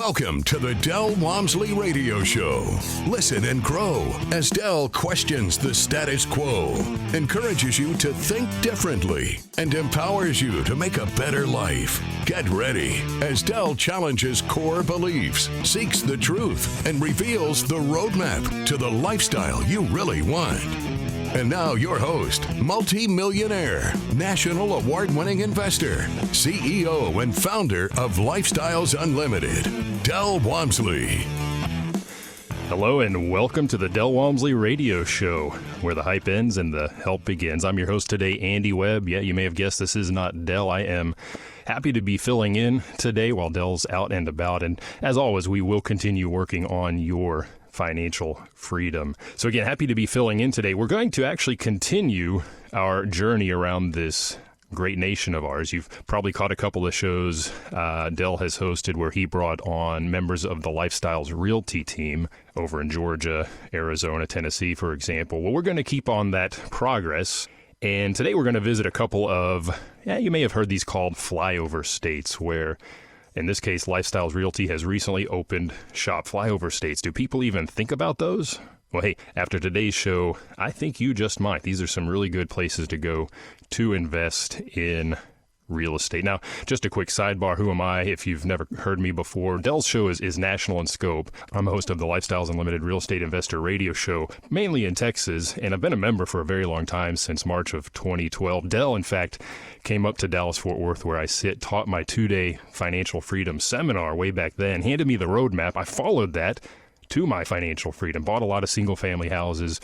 Welcome to the Del Walmsley Radio Show. Listen and grow as Del questions the status quo, encourages you to think differently, and empowers you to make a better life. Get ready as Del challenges core beliefs, seeks the truth, and reveals the roadmap to the lifestyle you really want. And now your host, multi-millionaire, national award-winning investor, CEO and founder of Lifestyles Unlimited, Del Walmsley. Hello and welcome to the Del Walmsley Radio Show, where the hype ends and the help begins. I'm your host today, Andy Webb. Yeah, you may have guessed this is not Del. I am happy to be filling in today while Del's out and about. And as always, we will continue working on your financial freedom. So again, happy to be filling in today. We're going to actually continue our journey around this great nation of ours. You've probably caught a couple of shows Del has hosted where he brought on members of the Lifestyles Realty team over in Georgia, Arizona, Tennessee, for example. Well, we're going to keep on that progress. And today we're going to visit a couple of, you may have heard these called flyover states, where in this case, Lifestyles Realty has recently opened shop. Flyover states. Do people even think about those? Well, hey, after today's show, I think you just might. These are some really good places to go to invest in real estate. Now, just a quick sidebar. Who am I? If you've never heard me before, Del's show is national in scope. I'm a host of the Lifestyles Unlimited Real Estate Investor Radio Show, mainly in Texas, and I've been a member for a very long time, since March of 2012. Del, in fact, came up to Dallas-Fort Worth, where I sit, taught my 2-day financial freedom seminar way back then, handed me the roadmap. I followed that to my financial freedom, bought a lot of single-family houses,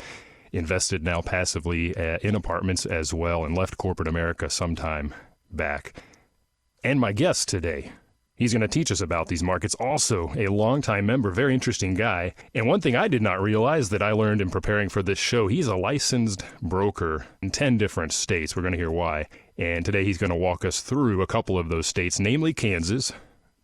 invested now passively in apartments as well, and left corporate America sometime back. And my guest today, he's going to teach us about these markets. Also a longtime member, very interesting guy. And one thing I did not realize that I learned in preparing for this show, he's a licensed broker in 10 different states. We're going to hear why. And today he's going to walk us through a couple of those states, namely Kansas,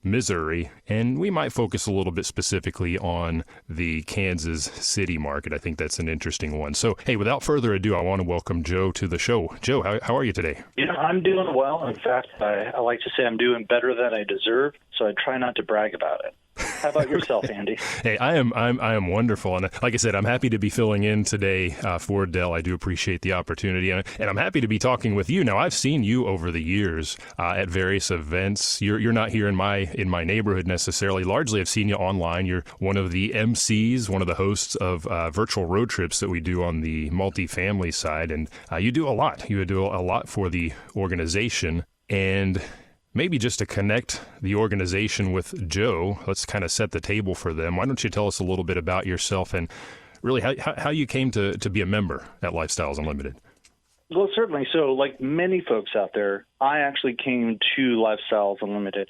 Missouri, and we might focus a little bit specifically on the Kansas City market. I think that's an interesting one. So, hey, without further ado, I want to welcome Joe to the show. Joe, how are you today? I'm doing well. In fact, I like to say I'm doing better than I deserve, so I try not to brag about it. How about yourself, Andy? Hey, I am wonderful. And like I said, I'm happy to be filling in today for Del. I do appreciate the opportunity. And I'm happy to be talking with you. Now, I've seen you over the years at various events. You're not here in my neighborhood necessarily. Largely, I've seen you online. You're one of the MCs, one of the hosts of virtual road trips that we do on the multifamily side. And you do a lot. You do a lot for the organization. And maybe just to connect the organization with Joe, let's kind of set the table for them. Why don't you tell us a little bit about yourself and really how you came to be a member at Lifestyles Unlimited? Well, certainly. So like many folks out there, I actually came to Lifestyles Unlimited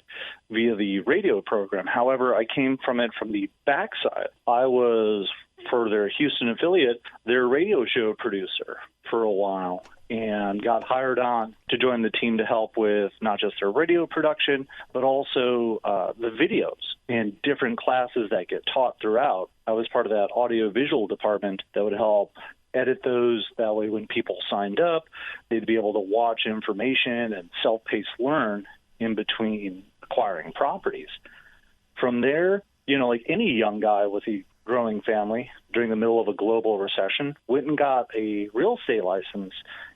via the radio program. However, I came from it from the backside. I was, for their Houston affiliate, their radio show producer for a while, and got hired on to join the team to help with not just their radio production, but also the videos and different classes that get taught throughout. I was part of that audio-visual department that would help edit those. That way when people signed up, they'd be able to watch information and self-paced learn in between acquiring properties. From there, like any young guy with a growing family during the middle of a global recession, went and got a real estate license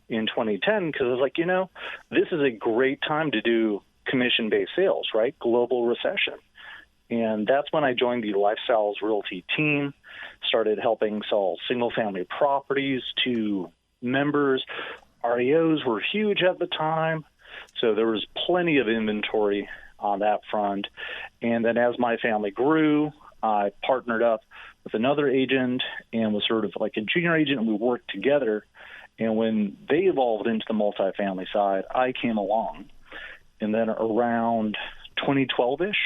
in 2010 because I was like, this is a great time to do commission-based sales, right? Global recession. And that's when I joined the Lifestyles Realty team, started helping sell single-family properties to members. REOs were huge at the time, so there was plenty of inventory on that front. And then as my family grew, I partnered up with another agent and was sort of like a junior agent, and we worked together. And when they evolved into the multifamily side, I came along. And then around 2012-ish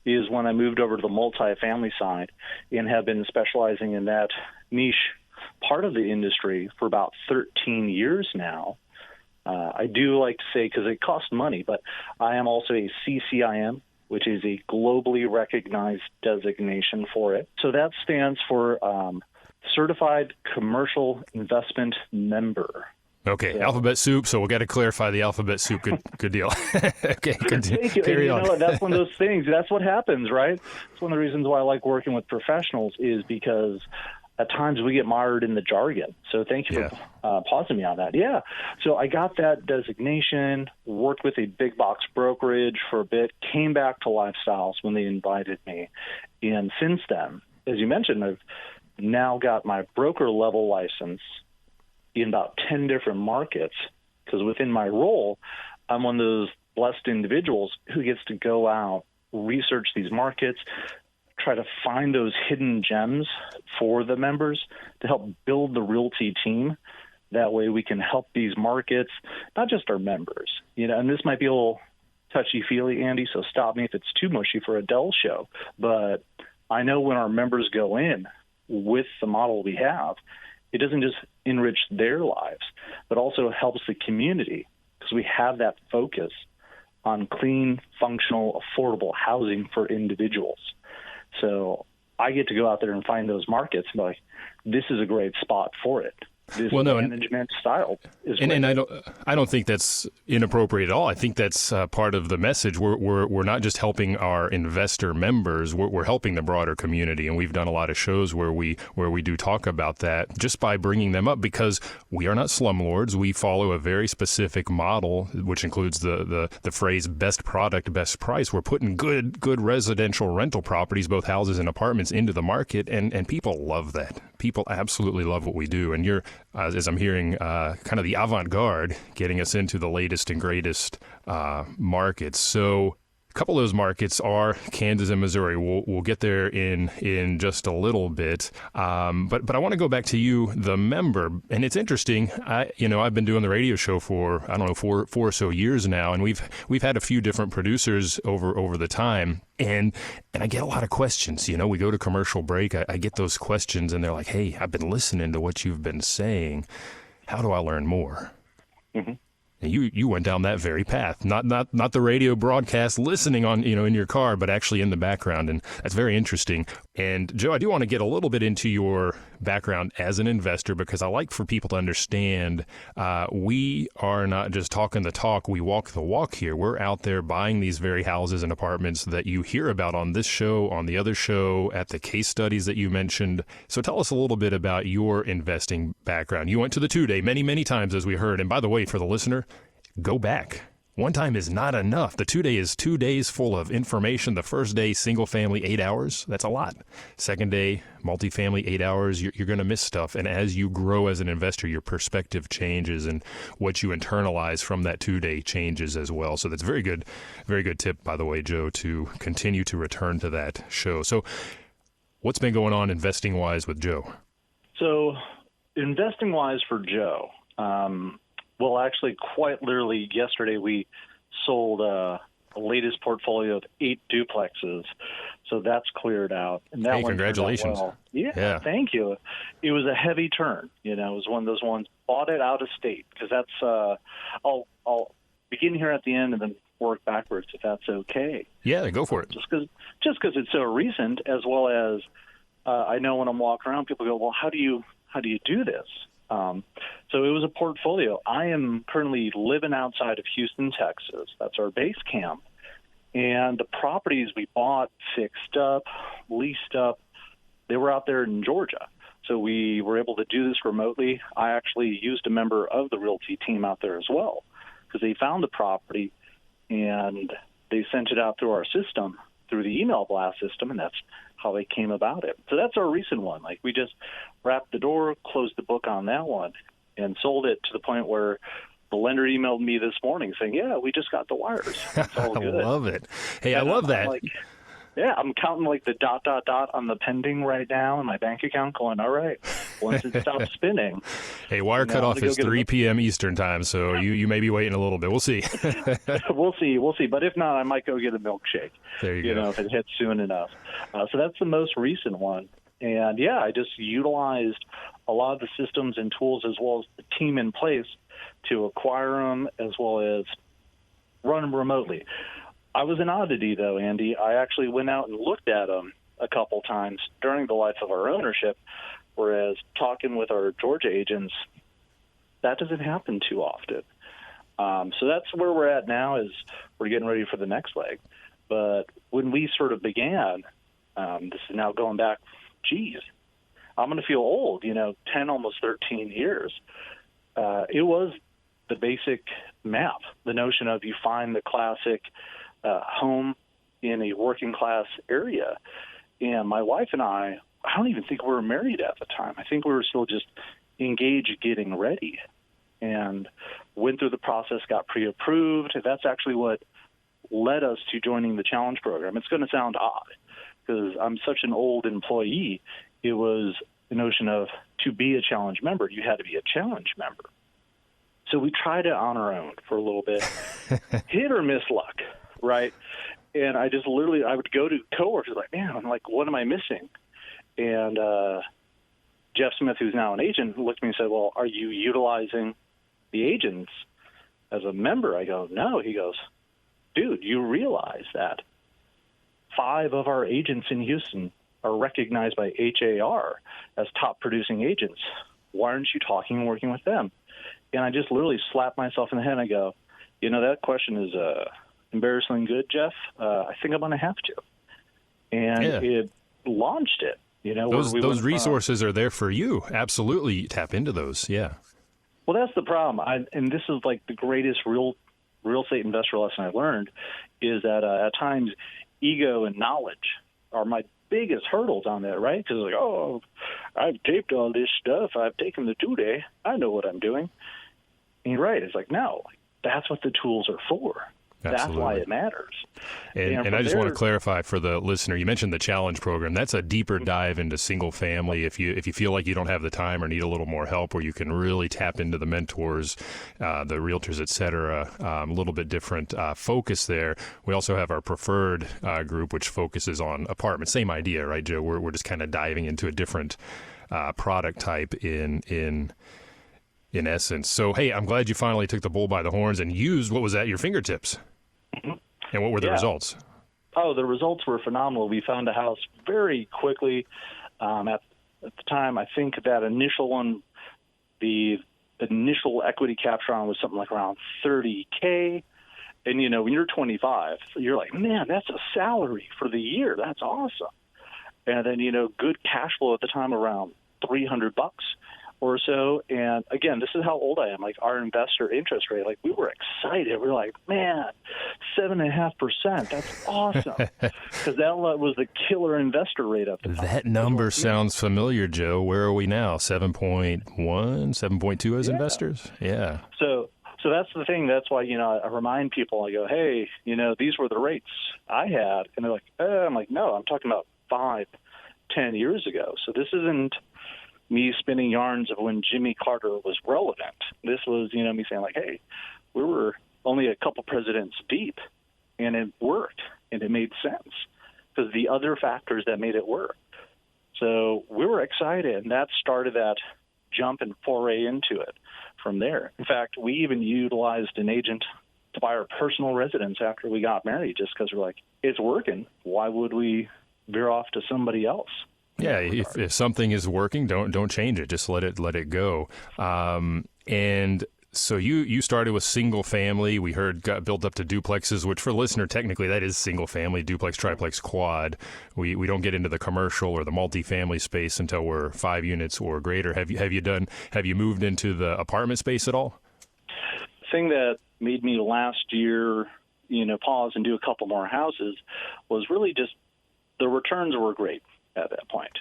is when I moved over to the multifamily side and have been specializing in that niche part of the industry for about 13 years now. I do like to say, because it costs money, but I am also a CCIM, which is a globally recognized designation for it. So that stands for Certified Commercial Investment Member. Okay, alphabet soup. So we got to clarify the alphabet soup. Good deal. Okay, Thank you. Carry on. That's one of those things. That's what happens, right? It's one of the reasons why I like working with professionals is because at times we get mired in the jargon. So thank you for pausing me on that. Yeah. So I got that designation, worked with a big box brokerage for a bit, came back to Lifestyles when they invited me. And since then, as you mentioned, I've now got my broker level license in about 10 different markets, because within my role, I'm one of those blessed individuals who gets to go out, research these markets, try to find those hidden gems for the members to help build the realty team. That way we can help these markets, not just our members, and this might be a little touchy-feely, Andy, so stop me if it's too mushy for a Dell show, but I know when our members go in with the model we have, it doesn't just enrich their lives, but also helps the community because we have that focus on clean, functional, affordable housing for individuals. So I get to go out there and find those markets and be like, this is a great spot for it. This management style is great. And I don't think that's inappropriate at all. I think that's part of the message. We're not just helping our investor members. We're helping the broader community, and we've done a lot of shows where we do talk about that just by bringing them up because we are not slumlords. We follow a very specific model, which includes the phrase "best product, best price." We're putting good residential rental properties, both houses and apartments, into the market, and people love that. People absolutely love what we do, and you're, as I'm hearing, kind of the avant-garde, getting us into the latest and greatest markets. So a couple of those markets are Kansas and Missouri. We'll get there in just a little bit. But I want to go back to you, the member, and it's interesting. I've been doing the radio show for four or so years now, and we've had a few different producers over the time. And I get a lot of questions. We go to commercial break. I get those questions, and they're like, "Hey, I've been listening to what you've been saying. How do I learn more?" Mm-hmm. And you went down that very path, not the radio broadcast listening on in your car, but actually in the background, and that's very interesting. And Joe, I do want to get a little bit into your background as an investor because I like for people to understand we are not just talking the talk, we walk the walk here. We're out there buying these very houses and apartments that you hear about on this show, on the other show, at the case studies that you mentioned. So tell us a little bit about your investing background. You went to the 2-day many times, as we heard. And by the way, for the listener, go back. One time is not enough. The 2-day is 2 days full of information. The first day, single family, 8 hours. That's a lot. Second day, multifamily, 8 hours. You're going to miss stuff. And as you grow as an investor, your perspective changes and what you internalize from that 2-day changes as well. So that's very good tip, by the way, Joe, to continue to return to that show. So what's been going on investing-wise with Joe? So investing-wise for Joe, well, actually, quite literally, yesterday we sold the latest portfolio of 8 duplexes, so that's cleared out. And that congratulations! Well. Yeah, thank you. It was a heavy turn. It was one of those ones. Bought it out of state because that's. I'll begin here at the end and then work backwards if that's okay. Yeah, go for it. Just because it's so recent, as well as I know when I'm walking around, people go, "Well, how do you do this?" So it was a portfolio. I am currently living outside of Houston, Texas. That's our base camp. And the properties we bought, fixed up, leased up, they were out there in Georgia. So we were able to do this remotely. I actually used a member of the realty team out there as well because they found the property and they sent it out through our system, through the email blast system, and that's how they came about it. So that's our recent one. Like, we just wrapped the door, closed the book on that one, and sold it to the point where the lender emailed me this morning saying, "Yeah, we just got the wires." It's all good. I love it. Hey, and I love that. I'm counting like the ... on the pending right now in my bank account going, all right, once it stops spinning. Hey, wire cutoff is 3 p.m. Eastern time, so you may be waiting a little bit. We'll see. We'll see. But if not, I might go get a milkshake. There you go. If it hits soon enough. So that's the most recent one. And, yeah, I just utilized a lot of the systems and tools as well as the team in place to acquire them as well as run them remotely. I was an oddity, though, Andy. I actually went out and looked at them a couple times during the life of our ownership, whereas talking with our Georgia agents, that doesn't happen too often. So that's where we're at now, is we're getting ready for the next leg. But when we sort of began, this is now going back, I'm going to feel old, 10, almost 13 years. It was the basic map, the notion of you find the classic home in a working class area. And my wife and I don't even think we were married at the time. I think we were still just engaged, getting ready, and went through the process, got pre-approved. That's actually what led us to joining the Challenge program. It's going to sound odd because I'm such an old employee. It was the notion of, to be a Challenge member, you had to be a Challenge member. So we tried it on our own for a little bit, hit or miss luck, right? And I would go to coworkers like, man, I'm like, what am I missing? And Jeff Smith, who's now an agent, looked at me and said, well, are you utilizing the agents as a member? I go, no. He goes, dude, you realize that 5 of our agents in Houston are recognized by HAR as top producing agents. Why aren't you talking and working with them? And I just literally slapped myself in the head and I go, that question is embarrassingly good, Jeff. I think I'm going to have to. And it launched it. Those resources are there for you. Absolutely tap into those. Yeah. Well, that's the problem. And this is like the greatest real estate investor lesson I learned, is that at times ego and knowledge are my biggest hurdles on that, right? Because like, oh, I've taped all this stuff. I've taken the 2-day. I know what I'm doing. And you're right. It's like, no, that's what the tools are for. Absolutely. That's why it matters. And I just want to clarify for the listener, you mentioned the Challenge program. That's a deeper dive into single family. If you feel like you don't have the time or need a little more help, where you can really tap into the mentors, the realtors, et cetera, a little bit different focus there. We also have our preferred group, which focuses on apartments. Same idea, right, Joe? We're just kind of diving into a different product type in essence. So, hey, I'm glad you finally took the bull by the horns and used what was at your fingertips. Mm-hmm. And what were the results? Oh, the results were phenomenal. We found a house very quickly. At the time, I think that initial one, the initial equity capture on was something like around $30K. And, when you're 25, you're like, man, that's a salary for the year. That's awesome. And then, good cash flow at the time, around $300 or so. And again, this is how old I am. Like, our investor interest rate, like, we were excited. We were like, man, 7.5%. That's awesome. Because that was the killer investor rate up the top. That number sounds familiar, Joe. Where are we now? 7.1, 7.2 as investors? Yeah. So that's the thing. That's why, I remind people, I go, hey, these were the rates I had. And they're like, I'm like, no, I'm talking about 5-10 years ago. So this isn't me spinning yarns of when Jimmy Carter was relevant. This was, me saying like, hey, we were only a couple presidents deep, and it worked, and it made sense because the other factors that made it work. So we were excited, and that started that jump and foray into it from there. In fact, we even utilized an agent to buy our personal residence after we got married, just because we're like, it's working. Why would we veer off to somebody else? Yeah, if something is working, don't change it. Just let it go. And so you started with single family. We heard got built up to duplexes, which for listener, technically that is single family, duplex, triplex, quad. We don't get into the commercial or the multifamily space until we're 5 units or greater. Have you moved into the apartment space at all? The thing that made me last year, pause and do a couple more houses was really just the returns were great at that point,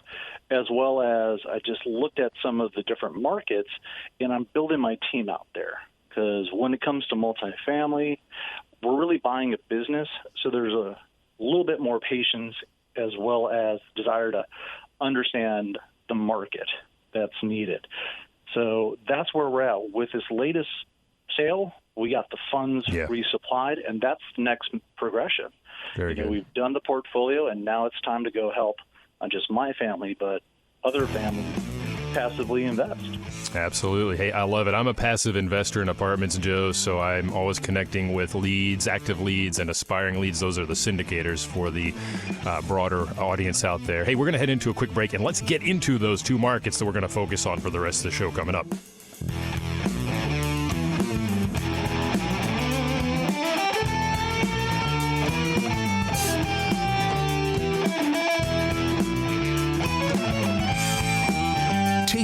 as well as I just looked at some of the different markets, and I'm building my team out there because when it comes to multifamily, we're really buying a business, so there's a little bit more patience as well as desire to understand the market that's needed. So that's where we're at. With this latest sale, we got the funds resupplied, and that's the next progression. Very good. We've done the portfolio, and now it's time to go help not just my family, but other families passively invest. Absolutely. Hey, I love it. I'm a passive investor in apartments, Joe, so I'm always connecting with leads, active leads, and aspiring leads. Those are the syndicators for the broader audience out there. Hey, we're going to head into a quick break, and let's get into those 2 markets that we're going to focus on for the rest of the show coming up.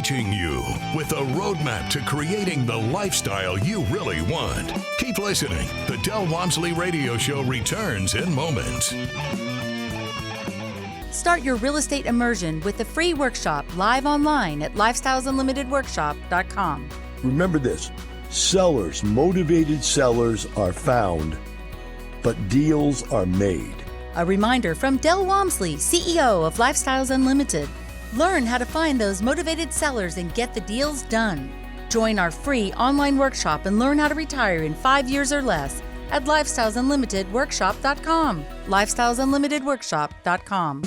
reaching you with a roadmap to creating the lifestyle you really want. Keep listening. The Del Walmsley Radio Show returns in moments. Start your real estate immersion with the free workshop live online at lifestylesunlimitedworkshop.com. Remember this, motivated sellers are found, but deals are made. A reminder from Del Walmsley, CEO of Lifestyles Unlimited. Learn how to find those motivated sellers and get the deals done. Join our free online workshop and learn how to retire in 5 years or less at lifestylesunlimitedworkshop.com. lifestylesunlimitedworkshop.com.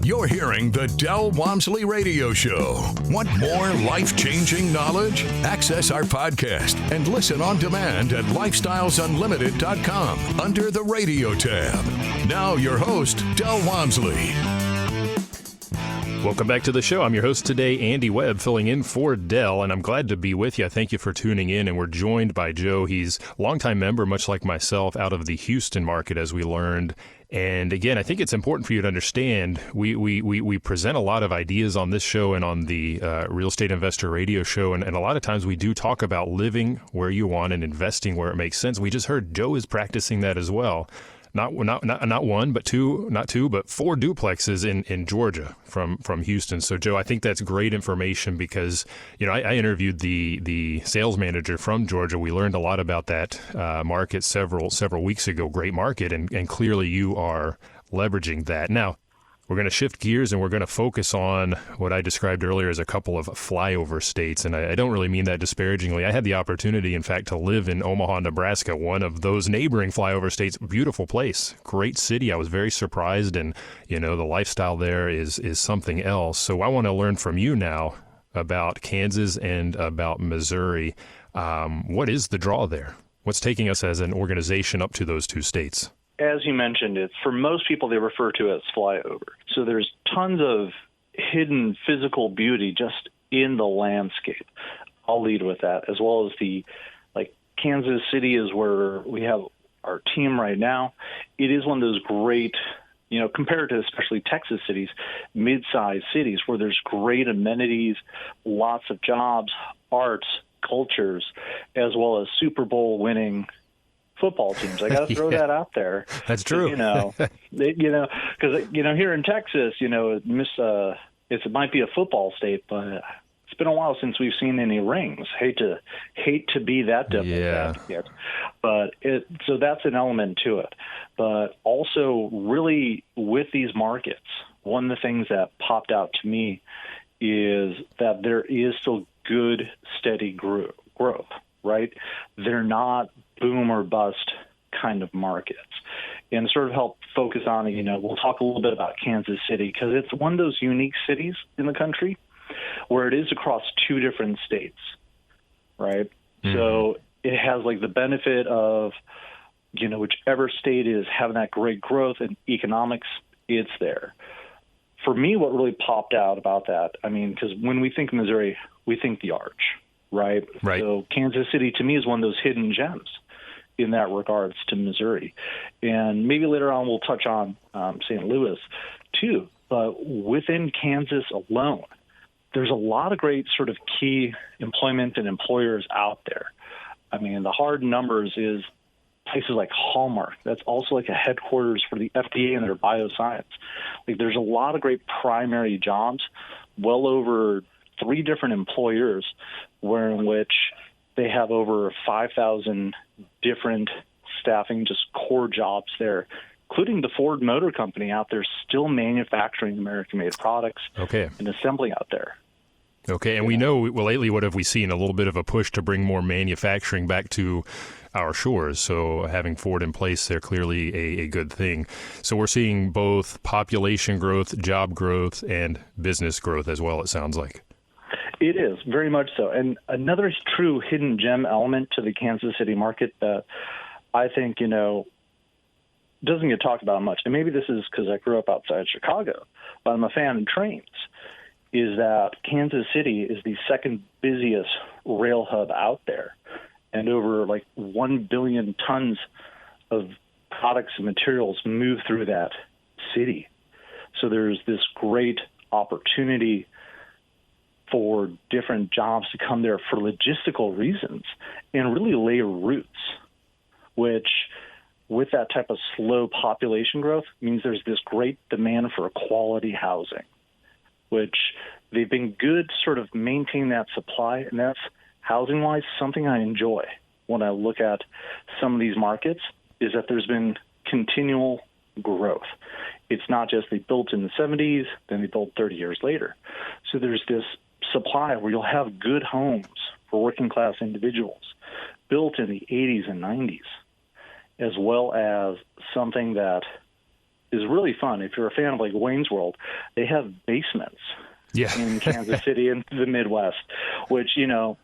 You're hearing the Del Walmsley Radio Show. Want more life-changing knowledge? Access our podcast and listen on demand at lifestylesunlimited.com under the radio tab. Now your host, Del Walmsley. Welcome back to the show. I'm your host today, Andy Webb, filling in for Del, and I'm glad to be with you. Thank you for tuning in, and we're joined by Joe. He's a longtime member, much like myself, out of the Houston market, as we learned. And again, I think it's important for you to understand, we present a lot of ideas on this show and on the Real Estate Investor Radio Show, and a lot of times we do talk about living where you want and investing where it makes sense. We just heard Joe is practicing that as well. Not one, but two, but 4 duplexes in Georgia from Houston. So, Joe, I think that's great information because, I interviewed the sales manager from Georgia. We learned a lot about that market several weeks ago. Great market, and clearly you are leveraging that. Now, we're going to shift gears and we're going to focus on what I described earlier as a couple of flyover states. And I don't really mean that disparagingly. I had the opportunity, in fact, to live in Omaha, Nebraska, one of those neighboring flyover states. Beautiful place, great city. I was very surprised. And, the lifestyle there is something else. So I want to learn from you now about Kansas and about Missouri. What is the draw there? What's taking us as an organization up to those 2 states? As you mentioned, it's for most people they refer to it as flyover. So there's tons of hidden physical beauty just in the landscape. I'll lead with that, as well as Kansas City is where we have our team right now. It is one of those great, compared to especially Texas cities, mid-sized cities where there's great amenities, lots of jobs, arts, cultures, as well as Super Bowl winning football teams. I got to throw that out there. That's true. Because here in Texas, it might be a football state, but it's been a while since we've seen any rings. Hate to be that devil's advocate, but so that's an element to it. But also, really, with these markets, one of the things that popped out to me is that there is still good, steady growth. Right? They're not boom or bust kind of markets. And sort of help focus on it, we'll talk a little bit about Kansas City because it's one of those unique cities in the country where it is across 2 different states, right? Mm-hmm. So it has the benefit of, whichever state is having that great growth and economics, it's there. For me, what really popped out about that, because when we think Missouri, we think the Arch. Right. So Kansas City, to me, is one of those hidden gems in that regards to Missouri. And maybe later on we'll touch on St. Louis, too. But within Kansas alone, there's a lot of great sort of key employment and employers out there. The hard numbers is places like Hallmark. That's also a headquarters for the FDA and their bioscience. There's a lot of great primary jobs, well over 3 different employers in which they have over 5,000 different staffing, just core jobs there, including the Ford Motor Company out there still manufacturing American-made products and assembling out there. Okay, and we know, lately what have we seen? A little bit of a push to bring more manufacturing back to our shores. So having Ford in place, they're clearly a good thing. So we're seeing both population growth, job growth, and business growth as well, it sounds like. It is, very much so. And another true hidden gem element to the Kansas City market that I think, doesn't get talked about much, and maybe this is because I grew up outside Chicago, but I'm a fan of trains, is that Kansas City is the second busiest rail hub out there. And over 1 billion tons of products and materials move through that city. So there's this great opportunity for different jobs to come there for logistical reasons and really lay roots, which with that type of slow population growth means there's this great demand for quality housing, which they've been good sort of maintain that supply. And that's housing-wise something I enjoy when I look at some of these markets, is that there's been continual growth. It's not just they built in the 70s, then they built 30 years later. So there's this supply where you'll have good homes for working class individuals built in the 80s and 90s, as well as something that is really fun. If you're a fan of like Wayne's World, they have basements in Kansas City and the Midwest, which, you know,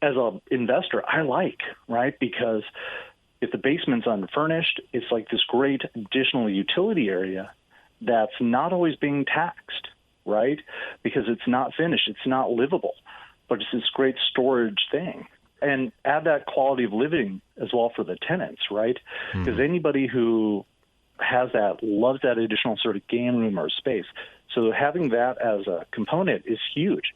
as an investor, I like, right? Because if the basement's unfurnished, it's like this great additional utility area that's not always being taxed, right? Because it's not finished, it's not livable, but it's this great storage thing. And add that quality of living as well for the tenants, right? Because anybody who has that loves that additional sort of game room or space. So having that as a component is huge.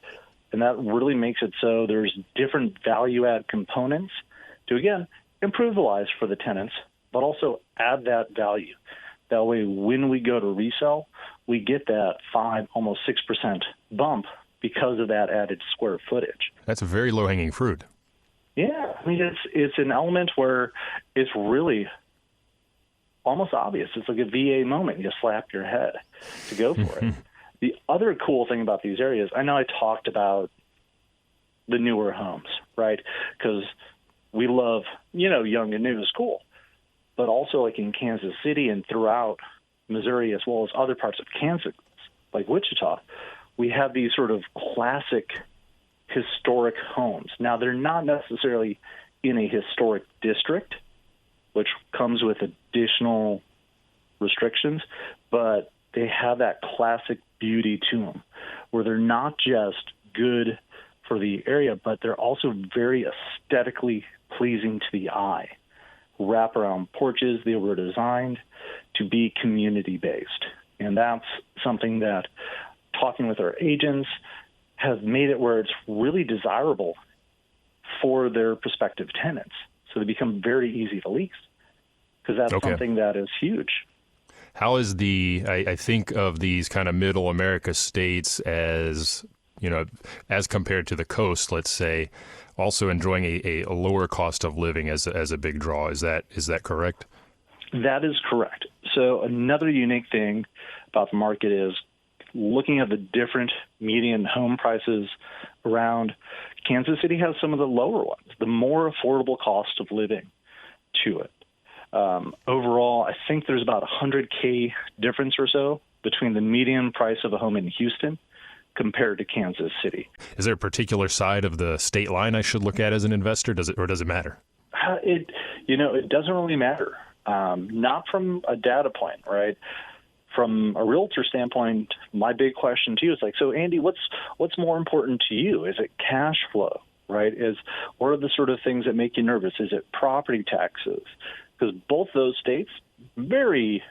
And that really makes it so there's different value-add components to, again, improve the lives for the tenants, but also add that value. That way, when we go to resell, we get that 5, almost 6% bump because of that added square footage. That's a very low-hanging fruit. Yeah, I mean, it's an element where it's really almost obvious. It's like a VA moment. You slap your head to go for it. The other cool thing about these areas, I know I talked about the newer homes, right? Because we love, you know, young and new is cool. But also like in Kansas City and throughout Missouri, as well as other parts of Kansas, like Wichita, we have these sort of classic historic homes. Now, they're not necessarily in a historic district, which comes with additional restrictions, but they have that classic beauty to them, where they're not just good for the area, but they're also very aesthetically pleasing to the eye. Wraparound porches, they were designed to be community-based. And that's something that, talking with our agents, has made it where it's really desirable for their prospective tenants. So they become very easy to lease, because that's something that is huge. How is I think of these kind of middle America states as, you know, as compared to the coast, let's say, also enjoying a lower cost of living as a big draw. Is that correct? That is correct. So another unique thing about the market is looking at the different median home prices around. Kansas City has some of the lower ones, the more affordable cost of living to it. Overall, I think there's about $100K difference or so between the median price of a home in Houston compared to Kansas City. Is there a particular side of the state line I should look at as an investor? Does it matter? It doesn't really matter. Not from a data point, right? From a realtor standpoint, my big question to you is like, so Andy, what's more important to you? Is it cash flow, right? What are the sort of things that make you nervous? Is it property taxes? Because both those states, very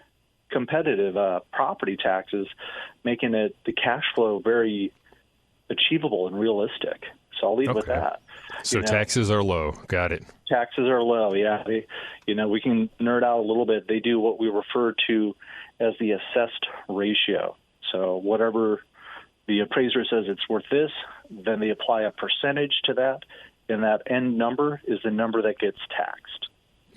competitive property taxes, making it the cash flow very achievable and realistic. So I'll leave with that. So taxes are low. Got it. Taxes are low, yeah. We can nerd out a little bit. They do what we refer to as the assessed ratio. So whatever the appraiser says it's worth this, then they apply a percentage to that, and that end number is the number that gets taxed.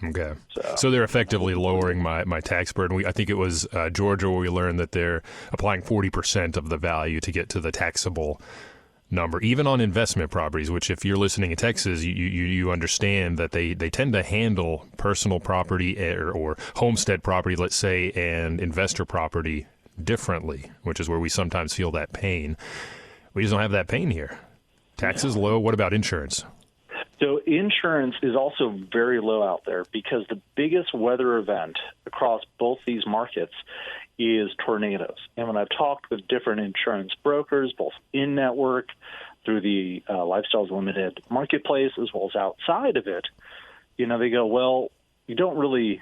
Okay. So they're effectively lowering my tax burden. I think it was Georgia where we learned that they're applying 40% of the value to get to the taxable number, even on investment properties, which if you're listening in Texas, you understand that they tend to handle personal property or homestead property, let's say, and investor property differently, which is where we sometimes feel that pain. We just don't have that pain here. Taxes low. What about insurance? So insurance is also very low out there because the biggest weather event across both these markets is tornadoes. And when I've talked with different insurance brokers, both in-network, through the Lifestyles Limited marketplace, as well as outside of it, they go, well, you don't really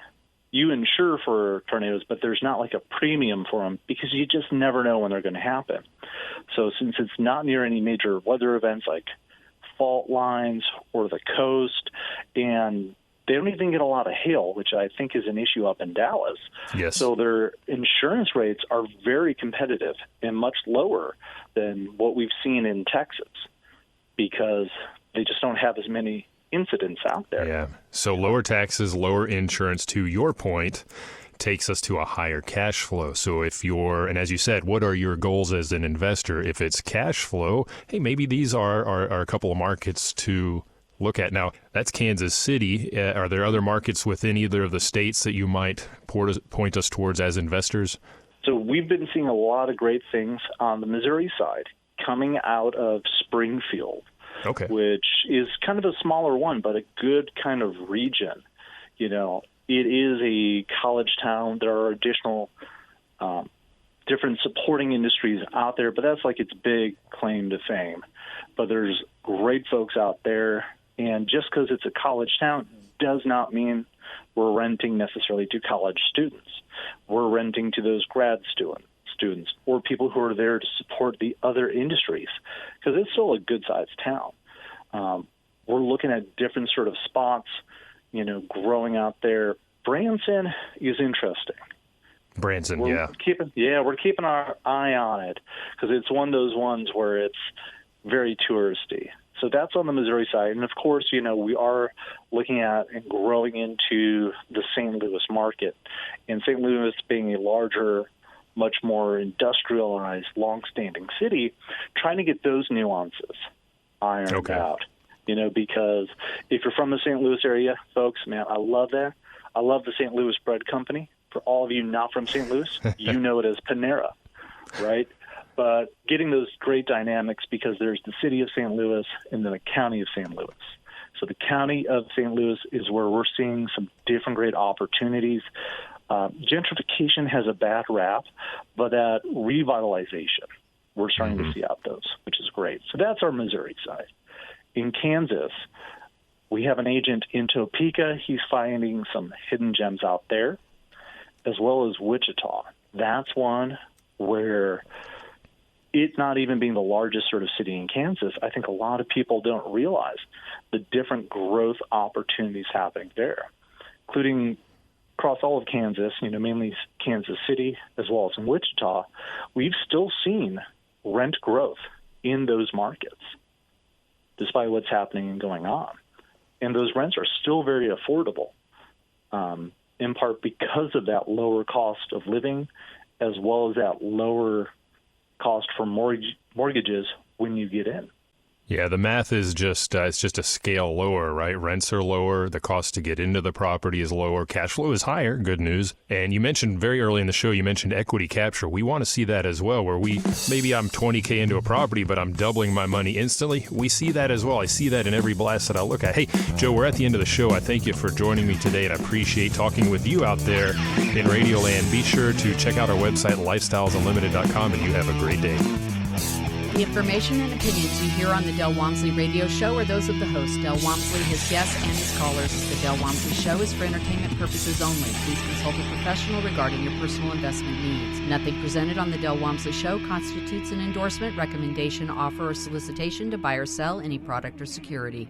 you insure for tornadoes, but there's not like a premium for them because you just never know when they're going to happen. So since it's not near any major weather events like fault lines or the coast, and they don't even get a lot of hail, which I think is an issue up in Dallas. Yes. So their insurance rates are very competitive and much lower than what we've seen in Texas because they just don't have as many incidents out there. Yeah. So lower taxes, lower insurance, to your point, takes us to a higher cash flow. So if and as you said, what are your goals as an investor? If it's cash flow, hey, maybe these are a couple of markets to look at. Now, that's Kansas City. Are there other markets within either of the states that you might point us towards as investors? So we've been seeing a lot of great things on the Missouri side coming out of Springfield, okay, which is kind of a smaller one, but a good kind of region. You know, it is a college town. There are additional different supporting industries out there, but that's like its big claim to fame. But there's great folks out there. And just because it's a college town does not mean we're renting necessarily to college students. We're renting to those grad students or people who are there to support the other industries because it's still a good-sized town. We're looking at different sort of spots, you know, growing out there. Branson is interesting. Branson, we're keeping our eye on it because it's one of those ones where it's very touristy. So that's on the Missouri side. And, of course, you know, we are looking at and growing into the St. Louis market. And St. Louis being a larger, much more industrialized, long-standing city, trying to get those nuances ironed out. You know, because if you're from the St. Louis area, folks, man, I love that. I love the St. Louis Bread Company. For all of you not from St. Louis, you know it as Panera, right? But getting those great dynamics because there's the city of St. Louis and then the county of St. Louis. So the county of St. Louis is where we're seeing some different great opportunities. Gentrification has a bad rap, but that revitalization, we're starting to see out those, which is great. So that's our Missouri side. In Kansas, we have an agent in Topeka. He's finding some hidden gems out there, as well as Wichita. That's one where it not even being the largest sort of city in Kansas, I think a lot of people don't realize the different growth opportunities happening there, including across all of Kansas, you know, mainly Kansas City, as well as in Wichita. We've still seen rent growth in those markets, despite what's happening and going on. And those rents are still very affordable, in part because of that lower cost of living, as well as that lower cost for mortgages when you get in. Yeah, the math is just, it's just a scale lower, right? Rents are lower. The cost to get into the property is lower. Cash flow is higher. Good news. And you mentioned very early in the show, you mentioned equity capture. We want to see that as well, where maybe I'm $20K into a property, but I'm doubling my money instantly. We see that as well. I see that in every blast that I look at. Hey, Joe, we're at the end of the show. I thank you for joining me today, and I appreciate talking with you out there in Radio Land. Be sure to check out our website, lifestylesunlimited.com, and you have a great day. The information and opinions you hear on the Del Walmsley Radio Show are those of the host, Del Walmsley, his guests, and his callers. The Del Walmsley Show is for entertainment purposes only. Please consult a professional regarding your personal investment needs. Nothing presented on the Del Walmsley Show constitutes an endorsement, recommendation, offer, or solicitation to buy or sell any product or security.